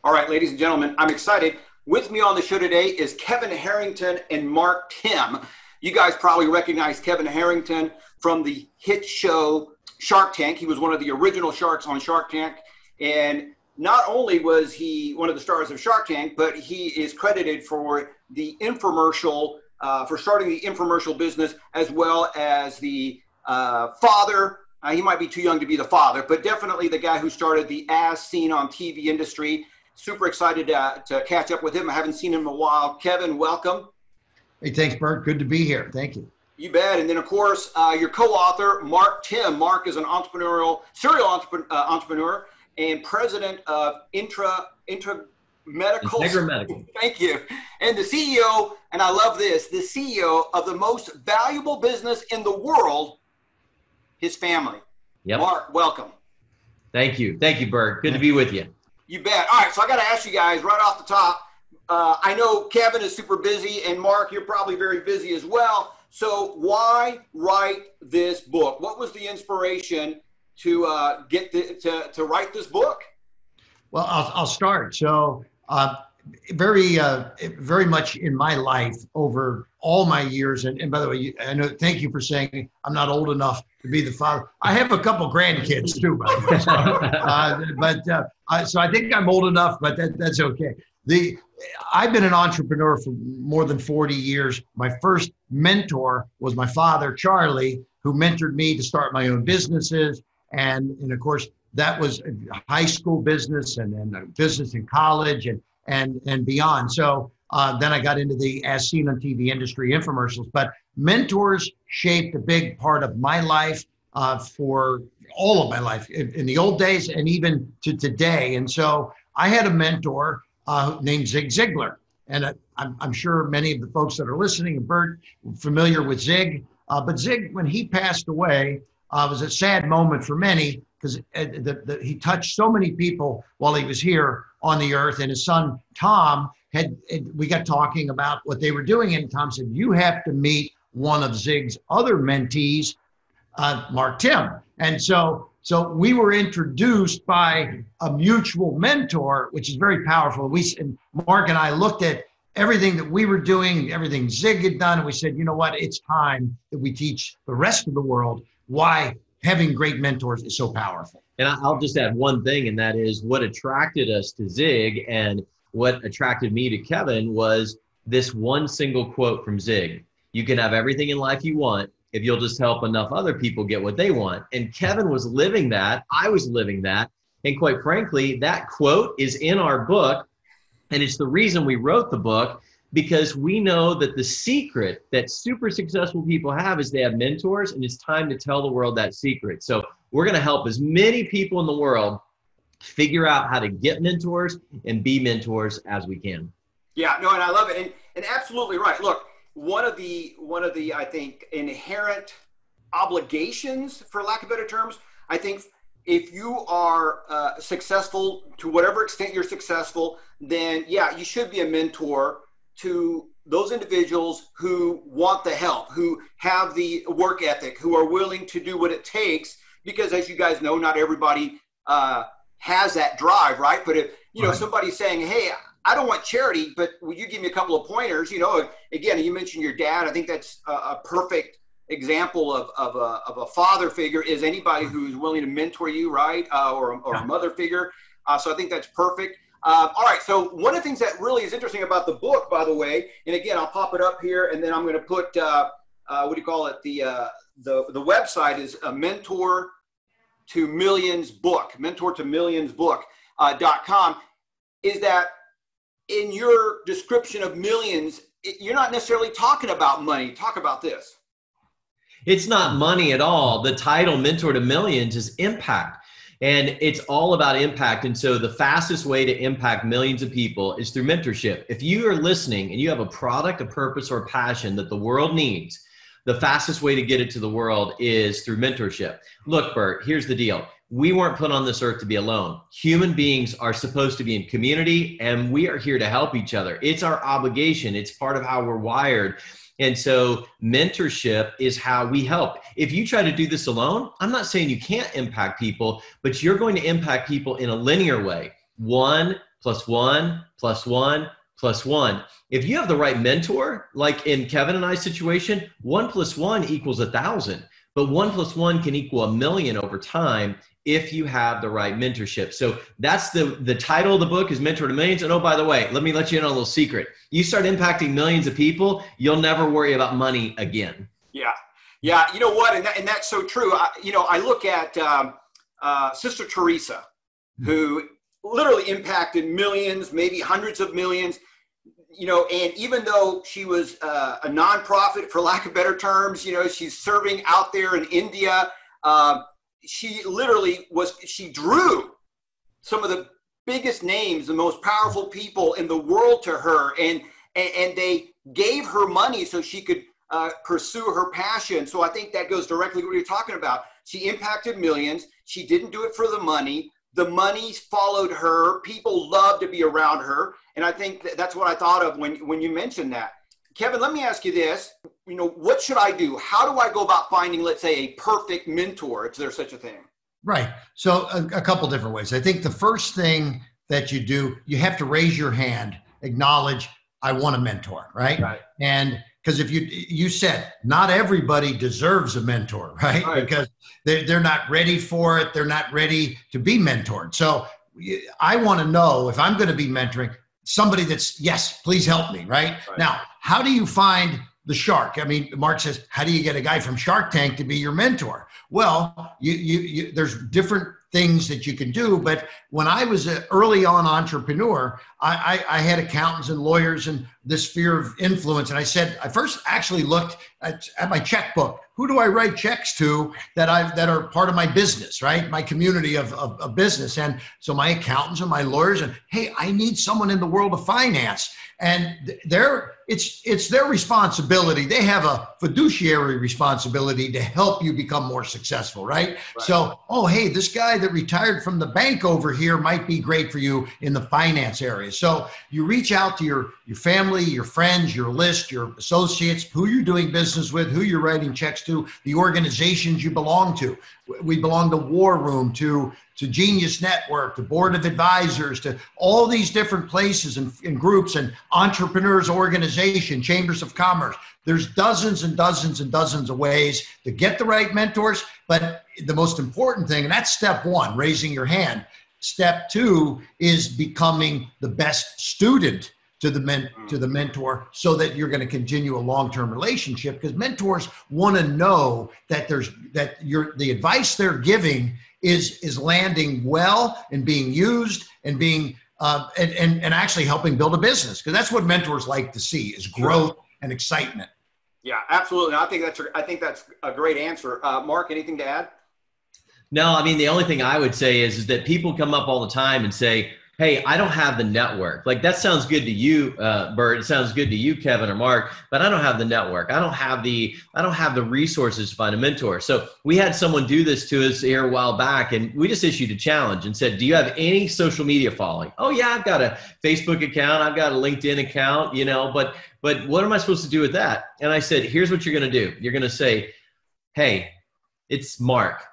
All right, ladies and gentlemen, I'm excited. With me on the show today is Kevin Harrington and Mark Timm. You guys probably recognize Kevin Harrington from the hit show Shark Tank. He was one of the original sharks on Shark Tank. And not only was he one of the stars of Shark Tank, but he is credited for the infomercial, for starting the infomercial business, as well as the father. He might be too young to be the father, but definitely the guy who started the as seen on TV industry. Super excited to catch up with him. I haven't seen him in a while. Kevin, welcome. Hey, thanks, Bert. Good to be here. Thank you. You bet. And then, of course, your co-author, Mark Timm. Mark is an serial entrepreneur and president of Integra Medical. Thank you. And the CEO, and I love this, the CEO of the most valuable business in the world, his family. Yep. Mark, welcome. Thank you. Thank you, Bert. Good to be with you. You bet. All right, so I got to ask you guys right off the top. I know Kevin is super busy, and Mark, you're probably very busy as well. So why write this book? What was the inspiration to write this book? Well, I'll start. So very much in my life over all my years, and by the way, I know. Thank you for saying I'm not old enough to be the father. I have a couple grandkids too, by the way. So I think I'm old enough, but that's okay. I've been an entrepreneur for more than 40 years. My first mentor was my father, Charlie, who mentored me to start my own businesses. And of course, that was high school business and business in college and beyond. So then I got into the as seen on TV industry, infomercials. But mentors shaped a big part of my life for all of my life in the old days and even to today. And so I had a mentor named Zig Ziglar. And I'm sure many of the folks that are listening, and Bert, familiar with Zig. But Zig, when he passed away, was a sad moment for many because he touched so many people while he was here on the earth. And his son, Tom, we got talking about what they were doing. And Tom said, you have to meet one of Zig's other mentees, Mark Timm. And so we were introduced by a mutual mentor, which is very powerful. And Mark and I looked at everything that we were doing, everything Zig had done, and we said, you know what, it's time that we teach the rest of the world why having great mentors is so powerful. And I'll just add one thing, and that is what attracted us to Zig and what attracted me to Kevin was this one single quote from Zig. You can have everything in life you want if you'll just help enough other people get what they want. And Kevin was living that. I was living that. And quite frankly, that quote is in our book. And it's the reason we wrote the book, because we know that the secret that super successful people have is they have mentors, and it's time to tell the world that secret. So we're going to help as many people in the world figure out how to get mentors and be mentors as we can. Yeah, no, and I love it. And absolutely right. Look, one of the I think inherent obligations, for lack of better terms, I think if you are successful to whatever extent you're successful, then yeah, you should be a mentor to those individuals who want the help, who have the work ethic, who are willing to do what it takes, because as you guys know, not everybody has that drive, right? But if, somebody's saying, hey, I don't want charity, but will you give me a couple of pointers? Again, you mentioned your dad. I think that's a perfect example of a father figure is anybody who's willing to mentor you, right? Or a mother figure. So I think that's perfect. All right. So one of the things that really is interesting about the book, by the way, and again, I'll pop it up here, and then I'm going to put, what do you call it? The website is a Mentor to Millions book, mentortomillionsbook.com, is that in your description of millions, you're not necessarily talking about money. Talk about this. It's not money at all. The title Mentor to Millions is impact. And it's all about impact. And so the fastest way to impact millions of people is through mentorship. If you are listening and you have a product, a purpose, or a passion that the world needs, the fastest way to get it to the world is through mentorship. Look, Bert, here's the deal. We weren't put on this earth to be alone. Human beings are supposed to be in community, and we are here to help each other. It's our obligation. It's part of how we're wired. And so mentorship is how we help. If you try to do this alone, I'm not saying you can't impact people, but you're going to impact people in a linear way. One plus 1 plus 1 plus 1. If you have the right mentor, like in Kevin and I's situation, 1 plus 1 equals 1,000, but 1 plus 1 can equal 1,000,000 over time if you have the right mentorship. So that's the title of the book is Mentor to Millions. And oh, by the way, let me let you in on a little secret. You start impacting millions of people, you'll never worry about money again. Yeah. Yeah. You know what? And that's so true. I look at Sister Teresa, who literally impacted millions, maybe hundreds of millions, and even though she was a nonprofit, for lack of better terms, she's serving out there in India. She literally she drew some of the biggest names, the most powerful people in the world to her, and they gave her money so she could pursue her passion. So I think that goes directly to what you're talking about. She impacted millions. She didn't do it for the money. The money followed her. People loved to be around her. And I think that's what I thought of when you mentioned that. Kevin, let me ask you this. What should I do? How do I go about finding, let's say, a perfect mentor? Is there such a thing? Right. So a couple different ways. I think the first thing that you do, you have to raise your hand, acknowledge, I want a mentor, right? And because if you said not everybody deserves a mentor, right? Because they're not ready for it. They're not ready to be mentored. So I want to know if I'm going to be mentoring somebody that's, yes, please help me, right? Now, how do you find the shark? I mean, Mark says, how do you get a guy from Shark Tank to be your mentor? Well, there's different things that you can do. But when I was an early on entrepreneur, I had accountants and lawyers and this fear of influence. And I first actually looked at my checkbook. Who do I write checks to that are part of my business, right? My community of business. And so my accountants and my lawyers, and hey, I need someone in the world of finance. And it's their responsibility. They have a fiduciary responsibility to help you become more successful, right? So, oh, hey, this guy that retired from the bank over here might be great for you in the finance area. So you reach out to your family, your friends, your list, your associates, who you're doing business with, who you're writing checks to, the organizations you belong to. We belong to War Room, to Genius Network, to Board of Advisors, to all these different places and groups and entrepreneurs organization, chambers of commerce. There's dozens and dozens and dozens of ways to get the right mentors. But the most important thing, and that's step one, raising your hand. Step two is becoming the best student to the mentor, so that you're going to continue a long-term relationship, because mentors want to know that the advice they're giving is landing well and being used and being and actually helping build a business, because that's what mentors like to see is growth and excitement. Yeah, absolutely. I think that's a great answer. Mark, anything to add? No, I mean, the only thing I would say is that people come up all the time and say, hey, I don't have the network. Like, that sounds good to you, Bert. It sounds good to you, Kevin or Mark, but I don't have the network. I don't have the resources to find a mentor. So we had someone do this to us here a while back, and we just issued a challenge and said, do you have any social media following? Oh yeah, I've got a Facebook account. I've got a LinkedIn account, but what am I supposed to do with that? And I said, here's what you're going to do. You're going to say, hey, it's Mark.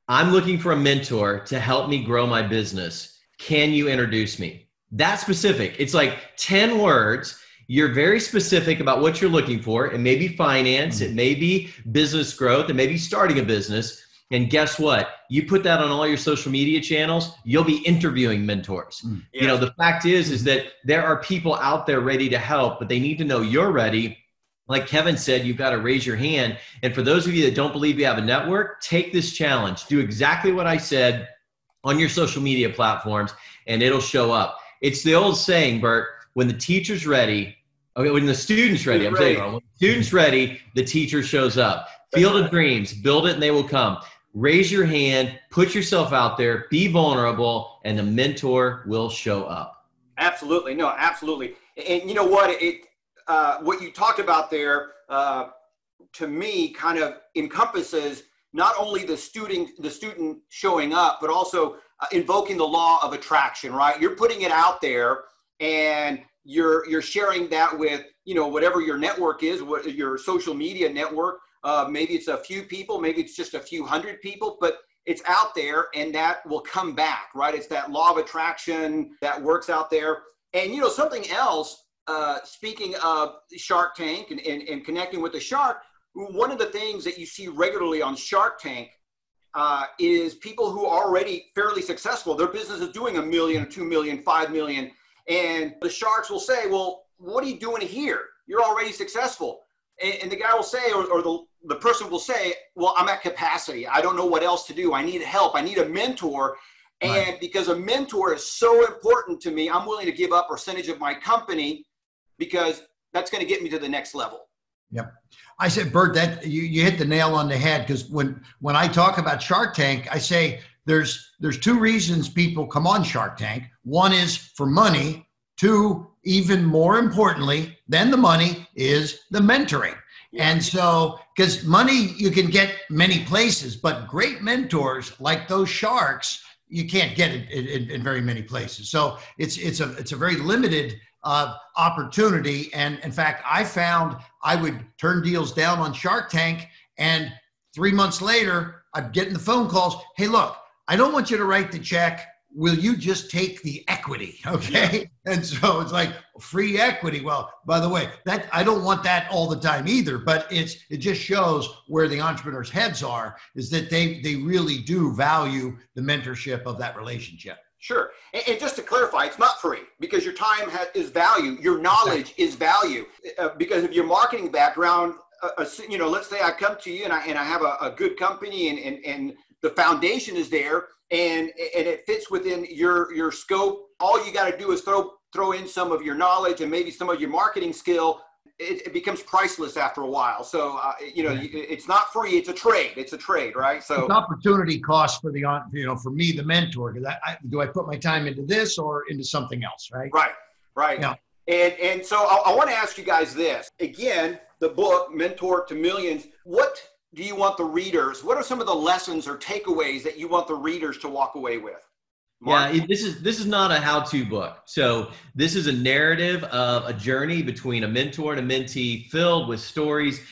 I'm looking for a mentor to help me grow my business. Can you introduce me? That's specific. It's like 10 words. You're very specific about what you're looking for. It may be finance. It may be business growth. It may be starting a business. And guess what? You put that on all your social media channels, you'll be interviewing mentors. Yes. The fact is that there are people out there ready to help, but they need to know you're ready. Like Kevin said, you've got to raise your hand. And for those of you that don't believe you have a network, take this challenge. Do exactly what I said on your social media platforms, and it'll show up. It's the old saying, Bert, when the teacher's ready, when the student's ready, when the student's ready, the teacher shows up. Field of dreams, build it and they will come. Raise your hand, put yourself out there, be vulnerable, and the mentor will show up. Absolutely. No, absolutely. And you know what? What you talked about there, to me, kind of encompasses not only the student showing up, but also invoking the law of attraction, right? You're putting it out there, and you're sharing that with, whatever your network is, what your social media network. Maybe it's a few people, maybe it's just a few hundred people, but it's out there and that will come back, right? It's that law of attraction that works out there. And, you know, something else, speaking of Shark Tank and connecting with the shark, one of the things that you see regularly on Shark Tank is people who are already fairly successful. Their business is doing $1 million, 2 million, 5 million. And the sharks will say, well, what are you doing here? You're already successful. And the guy will say, or the person will say, well, I'm at capacity. I don't know what else to do. I need help. I need a mentor. And right. Because a mentor is so important to me, I'm willing to give up a percentage of my company because that's going to get me to the next level. Yep. I said, Bert, that you hit the nail on the head, because when I talk about Shark Tank, I say there's two reasons people come on Shark Tank. One is for money. Two, even more importantly than the money, is the mentoring. Yeah. And so, because money you can get many places, but great mentors like those sharks, you can't get it in very many places. So it's a very limited opportunity. And in fact, I found I would turn deals down on Shark Tank, and 3 months later, I'm getting the phone calls. Hey, look, I don't want you to write the check. Will you just take the equity? Okay. Yeah. And so it's like free equity. Well, by the way, that I don't want that all the time either, but it just shows where the entrepreneurs' heads are, is that they really do value the mentorship of that relationship. Sure. And just to clarify, it's not free, because your time is value. Your knowledge is value. Because of your marketing background, you know, let's say I come to you and I have a good company and the foundation is there and it fits within your scope. All you got to do is throw in some of your knowledge and maybe some of your marketing skill. It becomes priceless after a while. So, you know, it's not free. It's a trade. It's a trade, right? So it's opportunity cost for for me, the mentor. Do I put my time into this or into something else, right? Right. Yeah. And so I want to ask you guys this. Again, the book, Mentor to Millions, what do you want the readers, what are some of the lessons or takeaways that you want the readers to walk away with? Mark? Yeah, this is not a how-to book. So this is a narrative of a journey between a mentor and a mentee filled with stories.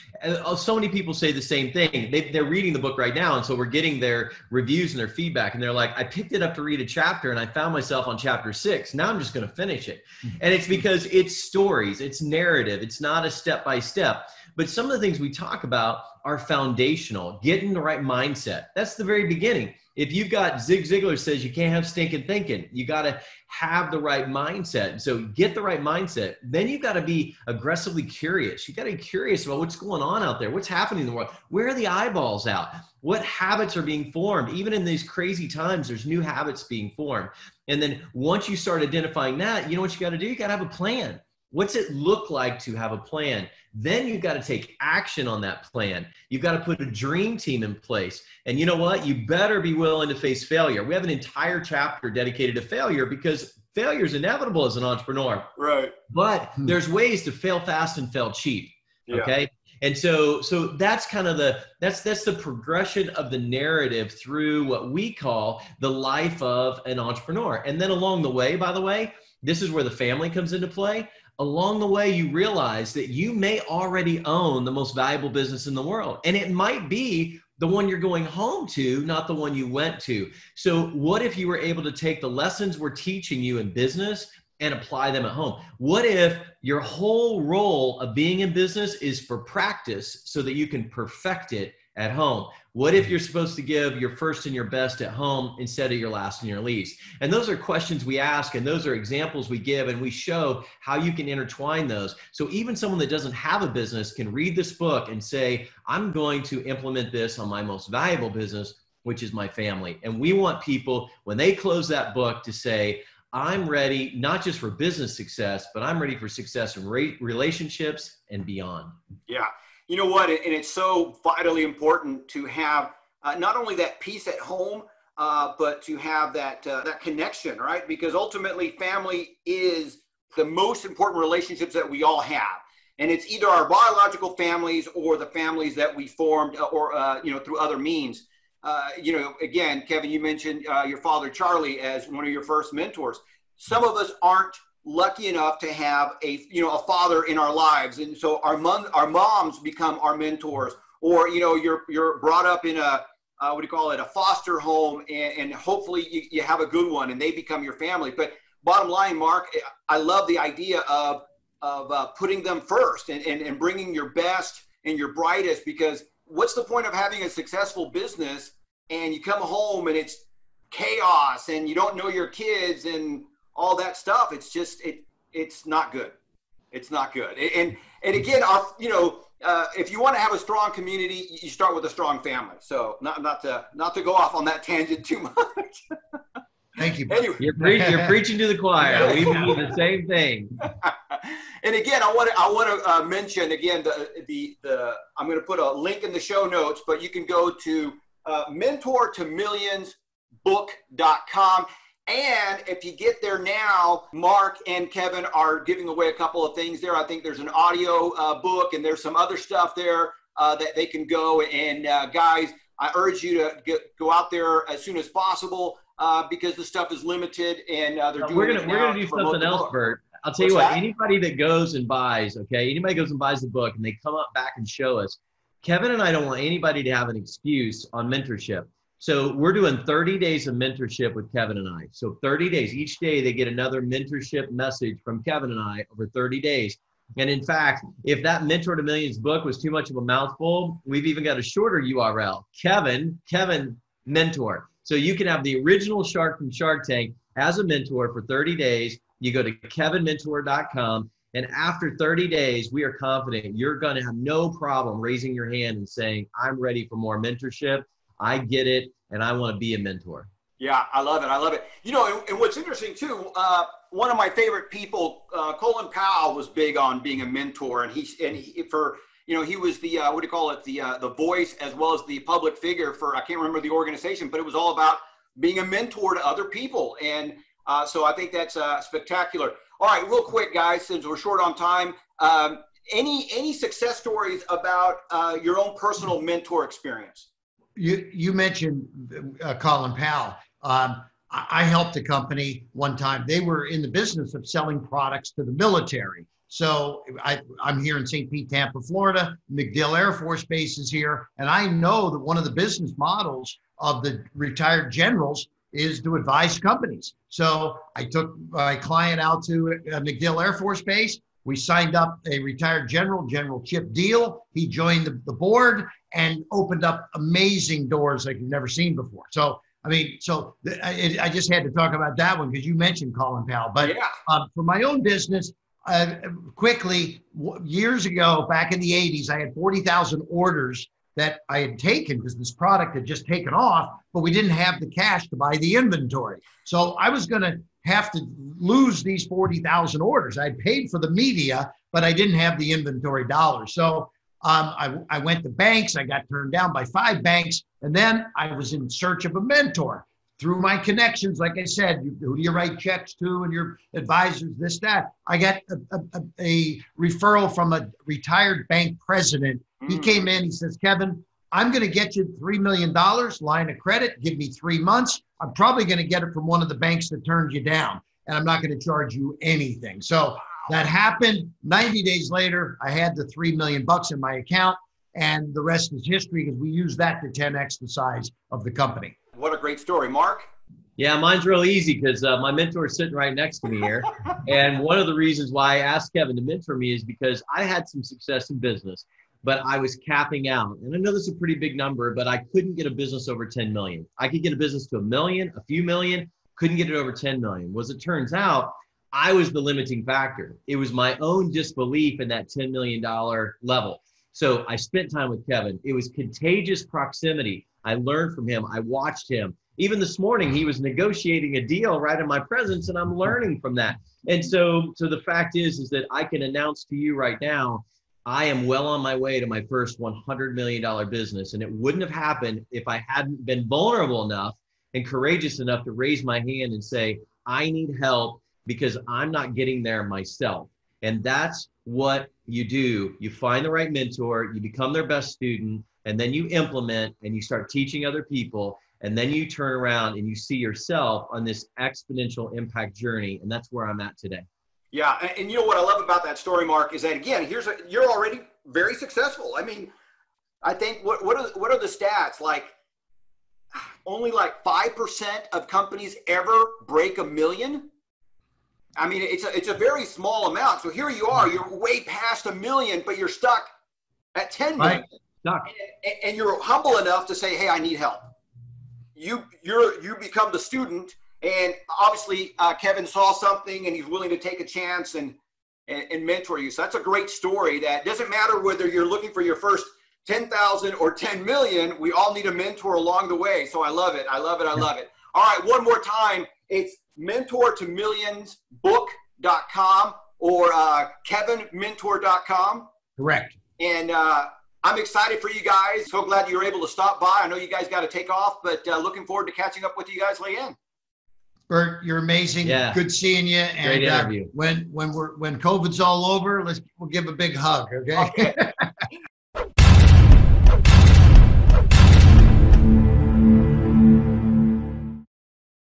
So many people say the same thing. They're reading the book right now, and so we're getting their reviews and their feedback, and they're like, I picked it up to read a chapter, and I found myself on chapter 6. Now I'm just going to finish it. And it's because it's stories, it's narrative, it's not a step-by-step. But some of the things we talk about are foundational. Getting the right mindset. That's the very beginning. If you've got Zig Ziglar says you can't have stinking thinking, you got to have the right mindset. So get the right mindset. Then you've got to be aggressively curious. You got to be curious about what's going on out there. What's happening in the world? Where are the eyeballs out? What habits are being formed? Even in these crazy times, there's new habits being formed. And then once you start identifying that, you know what you got to do? You got to have a plan. What's it look like to have a plan? Then you've got to take action on that plan. You've got to put a dream team in place. And you know what? You better be willing to face failure. We have an entire chapter dedicated to failure, because failure is inevitable as an entrepreneur. Right. But there's ways to fail fast and fail cheap. Okay. Yeah. And so that's kind of that's the progression of the narrative through what we call the life of an entrepreneur. And then along the way, by the way, this is where the family comes into play. Along the way, you realize that you may already own the most valuable business in the world. And it might be the one you're going home to, not the one you went to. So what if you were able to take the lessons we're teaching you in business and apply them at home? What if your whole role of being in business is for practice so that you can perfect it at home? What if you're supposed to give your first and your best at home instead of your last and your least? And those are questions we ask, and those are examples we give, and we show how you can intertwine those. So even someone that doesn't have a business can read this book and say, I'm going to implement this on my most valuable business, which is my family. And we want people, when they close that book, to say, I'm ready, not just for business success, but I'm ready for success in relationships and beyond. Yeah. You know what? And it's so vitally important to have not only that peace at home, but to have that connection, right? Because ultimately, family is the most important relationships that we all have, and it's either our biological families or the families that we formed, or through other means. Again, Kevin, you mentioned your father Charlie as one of your first mentors. Some of us aren't lucky enough to have a father in our lives, and so our moms become our mentors. Or you're brought up in a what do you call it, a foster home, and hopefully you have a good one and they become your family. But bottom line, Mark, I love the idea of putting them first and bringing your best and your brightest, because what's the point of having a successful business and you come home and it's chaos and you don't know your kids and all that stuff? It's just, it's not good. It's not good. And again, if you want to have a strong community, you start with a strong family. So not to go off on that tangent too much. Thank you. Anyway. You're preaching to the choir. We mean the same thing. And again, I want to mention again I'm going to put a link in the show notes, but you can go to mentortomillionsbook.com. And if you get there now, Mark and Kevin are giving away a couple of things there. I think there's an audio book, and there's some other stuff there that they can go. And guys, I urge you to go out there as soon as possible because the stuff is limited, and they're doing. We're gonna do something else, Bert. I'll tell you what. Anybody that goes and buys, anybody goes and buys the book, and they come up back and show us. Kevin and I don't want anybody to have an excuse on mentorship. So we're doing 30 days of mentorship with Kevin and I. So 30 days, each day they get another mentorship message from Kevin and I over 30 days. And in fact, if that Mentor to Millions book was too much of a mouthful, we've even got a shorter URL, Kevin Mentor. So you can have the original Shark from Shark Tank as a mentor for 30 days. You go to kevinmentor.com. And after 30 days, we are confident you're going to have no problem raising your hand and saying, I'm ready for more mentorship. I get it, and I want to be a mentor. Yeah, I love it. I love it. And what's interesting too, one of my favorite people, Colin Powell, was big on being a mentor, and he was the the voice as well as the public figure for, I can't remember the organization, but it was all about being a mentor to other people, and so I think that's spectacular. All right, real quick, guys, since we're short on time, any success stories about your own personal mentor experience? You mentioned Colin Powell. I helped a company one time. They were in the business of selling products to the military. So I'm here in St. Pete, Tampa, Florida. MacDill Air Force Base is here. And I know that one of the business models of the retired generals is to advise companies. So I took my client out to MacDill Air Force Base. We signed up a retired General Chip Deal. He joined the board and opened up amazing doors like you've never seen before. So, I just had to talk about that one because you mentioned Colin Powell. But yeah. For my own business, quickly, years ago, back in the 80s, I had 40,000 orders that I had taken because this product had just taken off, but we didn't have the cash to buy the inventory. So I was going to have to lose these 40,000 orders. I paid for the media, but I didn't have the inventory dollars. So I went to banks. I got turned down by 5 banks. And then I was in search of a mentor through my connections. Like I said, who do you write checks to and your advisors, this, that. I got a referral from a retired bank president. He came in, he says, Kevin, I'm going to get you $3 million line of credit. Give me 3 months. I'm probably going to get it from one of the banks that turned you down, and I'm not going to charge you anything. So that happened. 90 days later, I had the $3 million in my account, and the rest is history because we used that to 10x the size of the company. What a great story. Mark? Yeah, mine's real easy because my mentor is sitting right next to me here. And one of the reasons why I asked Kevin to mentor me is because I had some success in business, but I was capping out. And I know this is a pretty big number, but I couldn't get a business over 10 million. I could get a business to $1 million, a few million, couldn't get it over 10 million. Well, as it turns out, I was the limiting factor. It was my own disbelief in that $10 million level. So I spent time with Kevin. It was contagious proximity. I learned from him. I watched him. Even this morning, he was negotiating a deal right in my presence, and I'm learning from that. And so the fact is that I can announce to you right now, I am well on my way to my first $100 million business. And it wouldn't have happened if I hadn't been vulnerable enough and courageous enough to raise my hand and say, I need help because I'm not getting there myself. And that's what you do. You find the right mentor, you become their best student, and then you implement and you start teaching other people. And then you turn around and you see yourself on this exponential impact journey. And that's where I'm at today. Yeah. And you know what I love about that story, Mark, is that, again, you're already very successful. I mean, I think what are the stats? Like only like 5% of companies ever break $1 million. I mean, it's a very small amount. So here you are, you're way past $1 million, but you're stuck at 10 million. Right. Stuck. And you're humble enough to say, hey, I need help. You become the student, and obviously Kevin saw something and he's willing to take a chance and mentor you. So that's a great story. That doesn't matter whether you're looking for your first 10,000 or 10 million. We all need a mentor along the way. So I love it. I love it. I love it. All right. One more time. It's mentortomillionsbook.com or kevinmentor.com. Correct. And I'm excited for you guys. So glad you were able to stop by. I know you guys got to take off, but looking forward to catching up with you guys later. Bert, you're amazing. Yeah. Good seeing you. And Great interview. When COVID's all over, we'll give a big hug. Okay. Okay.